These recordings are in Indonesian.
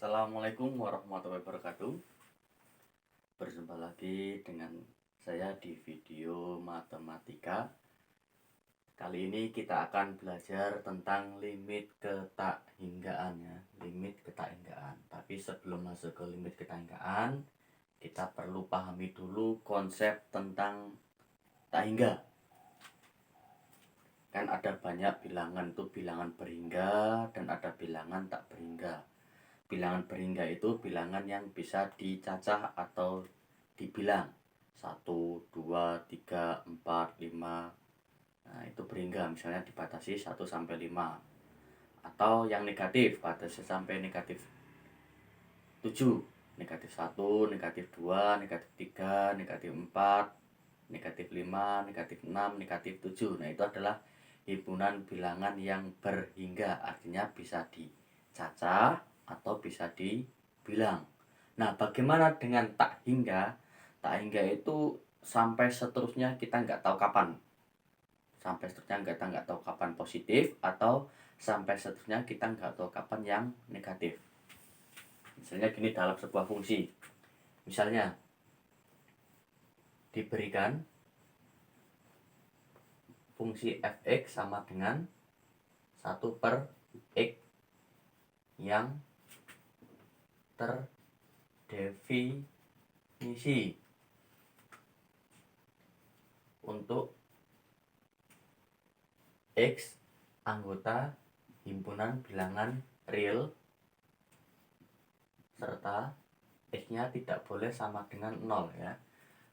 Assalamualaikum warahmatullahi wabarakatuh. Berjumpa lagi dengan saya di video matematika. Kali ini kita akan belajar tentang limit ketakhinggaan ya, limit ketakhinggaan. Tapi sebelum masuk ke limit ketakhinggaan, kita perlu pahami dulu konsep tentang tak hingga. Kan ada banyak bilangan, itu bilangan berhingga dan ada bilangan tak berhingga. Bilangan berhingga itu bilangan yang bisa dicacah atau dibilang 1, 2, 3, 4, 5. Nah, itu berhingga, misalnya dibatasi 1 sampai 5. Atau yang negatif, batasi sampai negatif 7. Negatif 1, negatif 2, negatif 3, negatif 4, negatif 5, negatif 6, negatif 7. Nah, itu adalah himpunan bilangan yang berhingga, artinya bisa dicacah atau bisa dibilang. Nah, bagaimana dengan tak hingga? Tak hingga itu sampai seterusnya kita nggak tahu kapan. Sampai seterusnya kita nggak tahu kapan positif, atau sampai seterusnya kita nggak tahu kapan yang negatif. Misalnya gini, dalam sebuah fungsi. Misalnya diberikan fungsi fx sama dengan 1/x yang terdefinisi untuk x anggota himpunan bilangan real serta x-nya tidak boleh sama dengan 0 ya.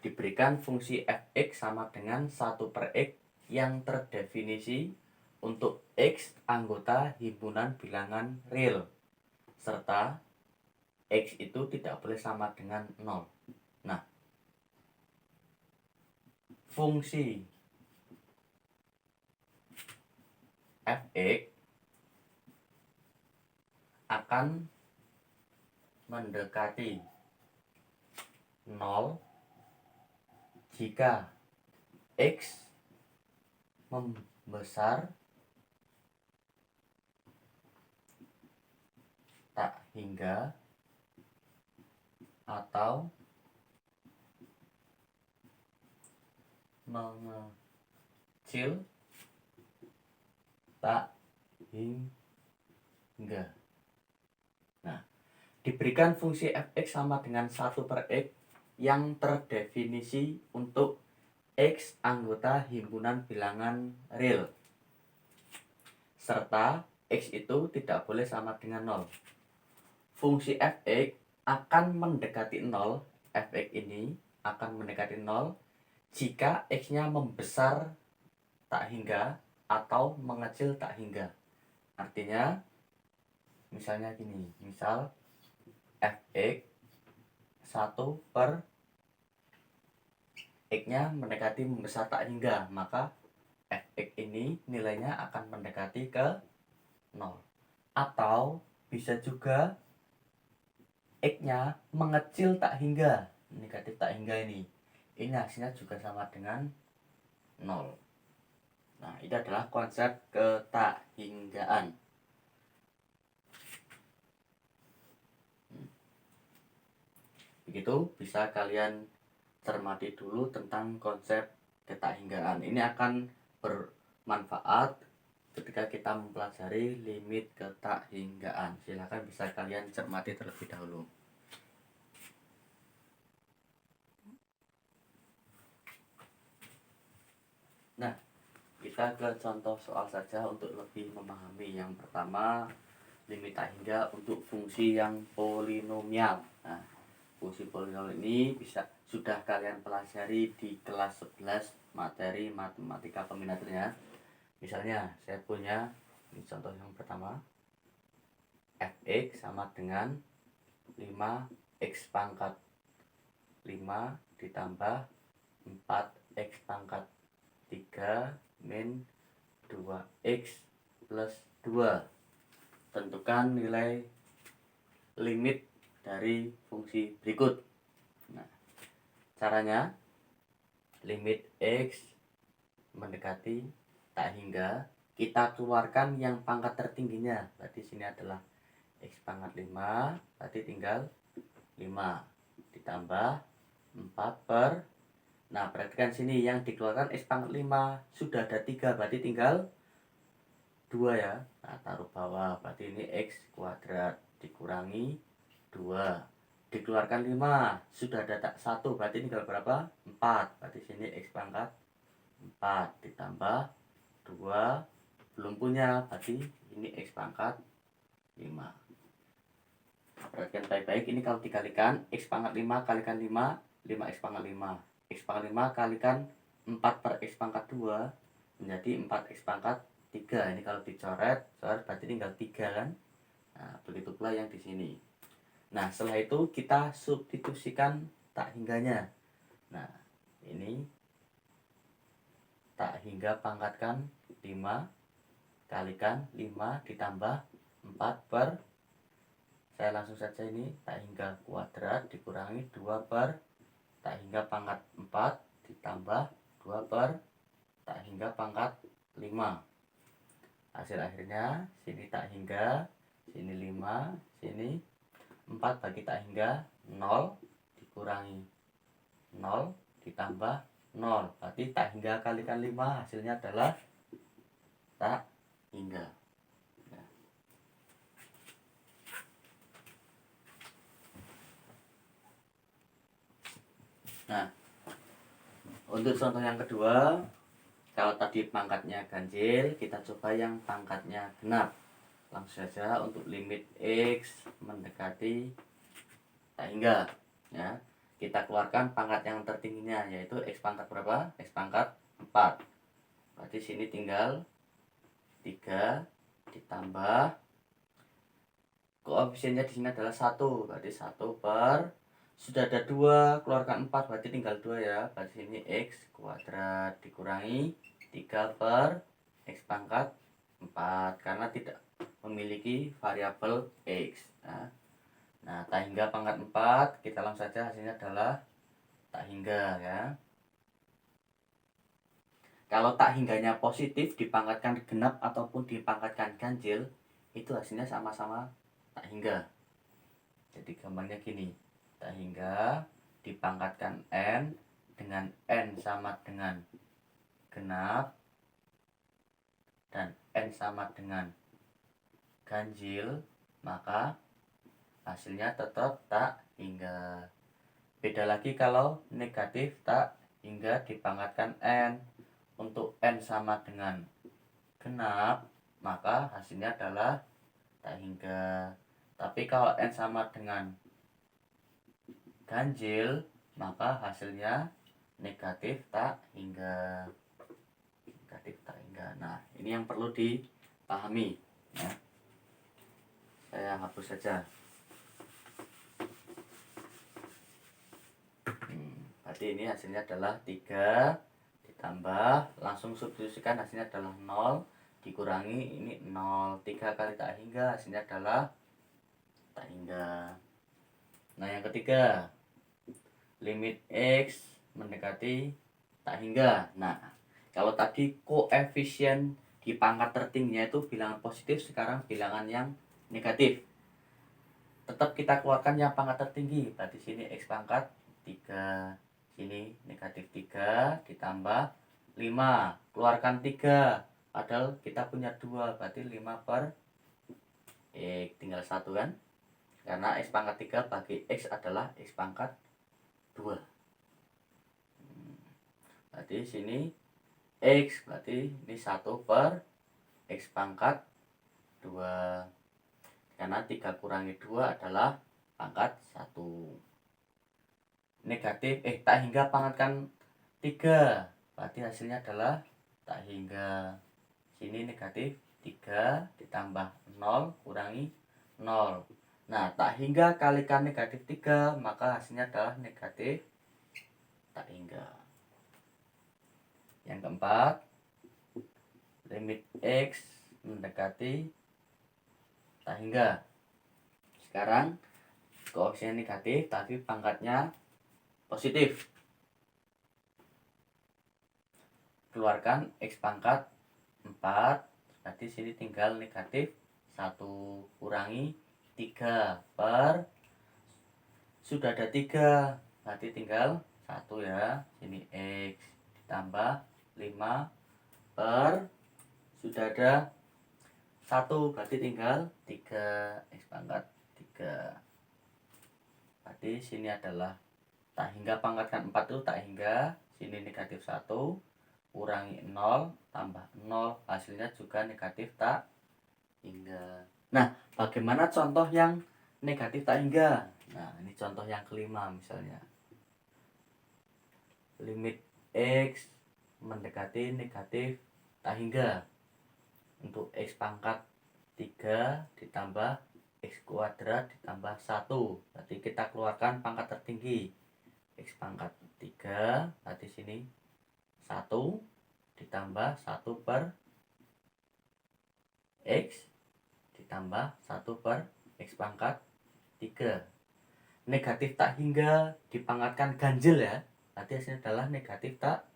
Diberikan fungsi fx sama dengan 1/x yang terdefinisi untuk x anggota himpunan bilangan real serta x itu tidak boleh sama dengan 0. Nah, fungsi fx akan mendekati 0 jika x membesar tak hingga atau mengecil tak hingga. Nah, diberikan fungsi fx sama dengan 1/x yang terdefinisi untuk x anggota himpunan bilangan real serta x itu tidak boleh sama dengan 0. Fungsi fx akan mendekati 0, fx ini akan mendekati 0 jika x-nya membesar tak hingga atau mengecil tak hingga. Artinya misalnya gini, misal fx 1/x-nya mendekati membesar tak hingga, maka fx ini nilainya akan mendekati ke 0. Atau bisa juga x-nya mengecil tak hingga, negatif tak hingga ini hasilnya juga sama dengan 0. Nah, ini adalah konsep ketakhinggaan. Begitu, bisa kalian cermati dulu tentang konsep ketakhinggaan. Ini akan bermanfaat ketika kita mempelajari limit ketakhinggaan. Silakan bisa kalian cermati terlebih dahulu. Nah, kita ke contoh soal saja untuk lebih memahami. Yang pertama, limit tak hingga untuk fungsi yang polinomial. Nah, fungsi polinomial ini sudah kalian pelajari di kelas 11 materi matematika kombinatornya. Misalnya saya punya ini contoh yang pertama, fx sama dengan 5x pangkat 5 ditambah 4x pangkat 3 min 2x plus 2. Tentukan nilai limit dari fungsi berikut. Nah, caranya limit x mendekati tak hingga, kita keluarkan yang pangkat tertingginya. Berarti sini adalah X pangkat 5 berarti tinggal 5 ditambah 4 per. Nah, perhatikan sini yang dikeluarkan X pangkat 5 sudah ada 3 berarti tinggal 2 ya. Nah, taruh bawah berarti ini X kuadrat dikurangi 2. Dikeluarkan 5 sudah ada 1 berarti tinggal berapa? 4. Berarti sini X pangkat 4 ditambah 2 belum punya berarti ini X pangkat 5. Perhatikan baik-baik, ini kalau dikalikan X pangkat 5 kalikan 5 5X pangkat 5. X pangkat 5 kalikan 4 per X pangkat 2 menjadi 4X pangkat 3. Ini kalau dicoret berarti tinggal 3 kan. Nah, begitu pula yang di sini. Nah, setelah itu kita substitusikan tak hingganya. Nah, ini tak hingga pangkatkan 5 kalikan 5 ditambah 4 per, saya langsung saja ini tak hingga kuadrat dikurangi 2 per tak hingga pangkat 4 ditambah 2 per tak hingga pangkat 5. Hasil akhirnya sini tak hingga, sini 5, sini 4 bagi tak hingga 0 dikurangi 0 ditambah 0. Berarti tak hingga kalikan 5 hasilnya adalah tak hingga. Nah, untuk contoh yang kedua, kalau tadi pangkatnya ganjil, kita coba yang pangkatnya genap. Langsung saja untuk limit X mendekati tak hingga ya. Kita keluarkan pangkat yang tertingginya yaitu X pangkat berapa? X pangkat 4. Berarti sini tinggal 3 ditambah koefisiennya di sini adalah 1. Berarti 1 per, sudah ada 2 keluarkan 4 berarti tinggal 2 ya. Berarti sini X kuadrat dikurangi 3 per X pangkat 4 karena tidak memiliki variabel X. Nah, tak hingga pangkat 4 kita langsung saja hasilnya adalah tak hingga ya. Kalau tak hingganya positif dipangkatkan genap ataupun dipangkatkan ganjil, itu hasilnya sama-sama tak hingga. Jadi gambarnya gini, tak hingga dipangkatkan N dengan N sama dengan genap dan N sama dengan ganjil, maka hasilnya tetap tak hingga. Beda lagi kalau negatif tak hingga dipangkatkan N. Untuk N sama dengan genap, maka hasilnya adalah tak hingga. Tapi kalau N sama dengan ganjil, maka hasilnya negatif tak hingga. Negatif tak hingga. Nah, ini yang perlu dipahami ya. Saya hapus saja. Berarti ini hasilnya adalah 3 ditambah, langsung substitusikan hasilnya adalah 0 dikurangi ini 0. 3 kali tak hingga hasilnya adalah tak hingga. Nah, yang ketiga, limit X mendekati tak hingga. Nah, kalau tadi koefisien di pangkat tertingginya itu bilangan positif, sekarang bilangan yang negatif. Tetap kita keluarkan yang pangkat tertinggi. Berarti sini X pangkat 3, sini negatif 3 ditambah 5. Keluarkan 3. Padahal kita punya 2, berarti 5 per X tinggal 1 kan? Karena X pangkat 3 bagi X adalah X pangkat 2. Berarti sini X berarti ini 1 per X pangkat 2. Karena 3 kurangi 2 adalah pangkat 1. Negatif, tak hingga pangkatkan 3. Berarti hasilnya adalah tak hingga. Sini negatif 3 ditambah 0 kurangi 0. Nah, tak hingga kalikan negatif 3, maka hasilnya adalah negatif tak hingga. Yang keempat, limit X mendekati tak hingga. Sekarang koefisien negatif tapi pangkatnya positif. Keluarkan X pangkat 4, berarti sini tinggal negatif 1 kurangi 3 per, sudah ada 3, berarti tinggal 1 ya. Sini X ditambah 5 per, sudah ada 1, berarti tinggal 3, X pangkat 3. Berarti sini adalah tak hingga pangkatkan 4 itu tak hingga, sini negatif 1, kurangi 0, tambah 0, hasilnya juga negatif tak hingga. Nah, bagaimana contoh yang negatif tak hingga? Nah, ini contoh yang kelima misalnya. Limit X mendekati negatif tak hingga. Untuk X pangkat 3 ditambah X kuadrat ditambah 1. Berarti kita keluarkan pangkat tertinggi. X pangkat 3, berarti sini 1 ditambah 1 per X ditambah 1 per X pangkat 3. Negatif tak hingga dipangkatkan ganjil ya. Berarti hasilnya adalah negatif tak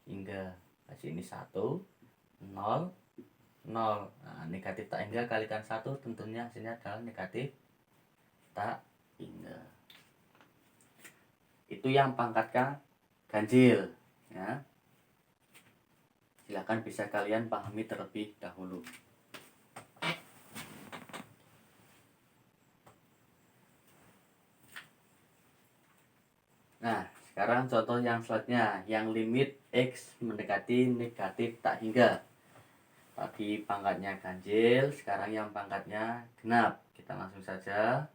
hingga. Nah, sini 1, 0, 0. Nah, negatif tak hingga kalikan 1 tentunya hasilnya adalah negatif tak hingga. Itu yang pangkatnya ganjil ya. Silakan bisa kalian pahami terlebih dahulu. Nah, sekarang contoh yang selanjutnya, yang limit X mendekati negatif tak hingga. Tadi pangkatnya ganjil, sekarang yang pangkatnya genap. Kita langsung saja.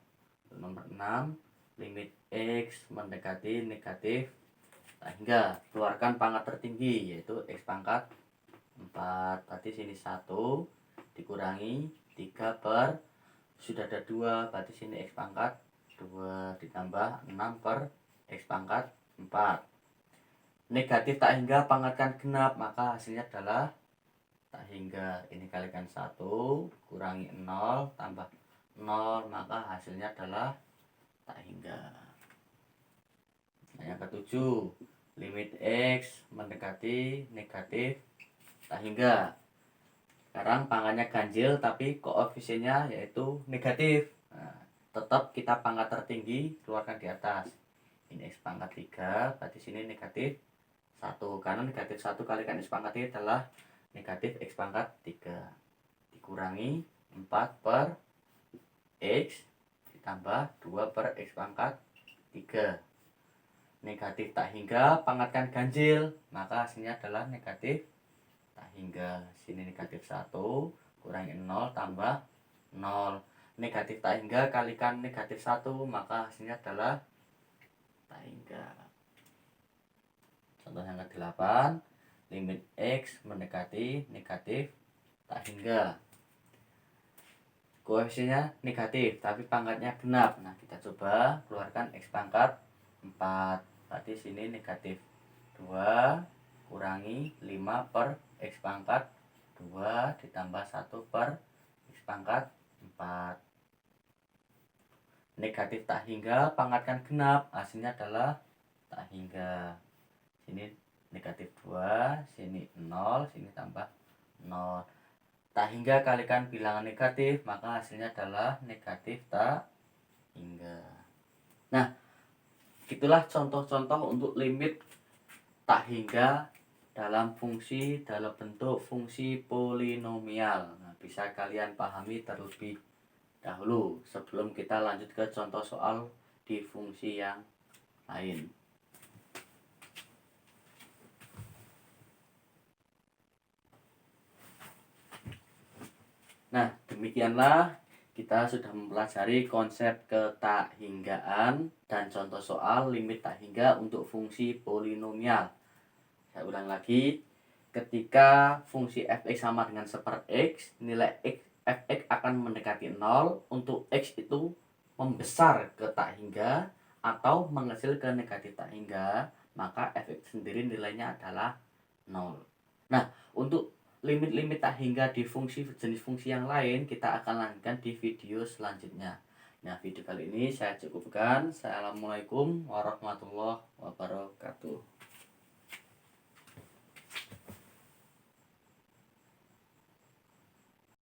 Nomor 6, limit X mendekati negatif tak hingga. Keluarkan pangkat tertinggi, yaitu X pangkat 4. Berarti sini 1 dikurangi 3 per, sudah ada 2, berarti sini X pangkat 2 ditambah 6 per X pangkat 4. Negatif tak hingga pangkatkan genap, maka hasilnya adalah tak hingga. Ini kalikan 1 kurangi 0 tambah 0, maka hasilnya adalah tak hingga. Nah, yang ketujuh, limit X mendekati negatif tak hingga. Sekarang pangkatnya ganjil tapi koefisiennya yaitu negatif. Nah, tetap kita pangkat tertinggi keluarkan di atas. Ini X pangkat 3, berarti sini negatif 1. Karena negatif 1 kalikan X pangkat 3 adalah negatif X pangkat 3. Dikurangi 4 per X ditambah 2 per X pangkat 3. Negatif tak hingga pangkatkan ganjil, maka hasilnya adalah negatif tak hingga. Sini negatif 1 kurangi 0 tambah 0. Negatif tak hingga kalikan negatif 1, maka hasilnya adalah tak hingga. Contoh yang ke-8, limit X mendekati negatif tak hingga. Koefisiennya negatif tapi pangkatnya genap. Nah, kita coba keluarkan X pangkat 4. Berarti sini negatif 2 kurangi 5 per X pangkat 2 ditambah 1 per X pangkat 4. Negatif tak hingga pangkatkan genap, hasilnya adalah tak hingga. Sini negatif 2, sini 0, sini tambah 0. Tak hingga kalikan bilangan negatif, maka hasilnya adalah negatif tak hingga. Nah, itulah contoh-contoh untuk limit tak hingga dalam bentuk fungsi polinomial. Nah, bisa kalian pahami terlebih dahulu sebelum kita lanjut ke contoh soal di fungsi yang lain. Nah, demikianlah kita sudah mempelajari konsep ketakhinggaan dan contoh soal limit tak hingga untuk fungsi polinomial. Saya ulang lagi, ketika fungsi fx sama dengan 1/x, nilai fx akan mendekati 0 untuk x itu membesar ke tak hingga atau mengecil ke negatif tak hingga, maka fx sendiri nilainya adalah 0. Nah, untuk limit-limit tak hingga di jenis fungsi yang lain kita akan lanjutkan di video selanjutnya. Nah, video kali ini saya cukupkan. Assalamualaikum warahmatullahi wabarakatuh.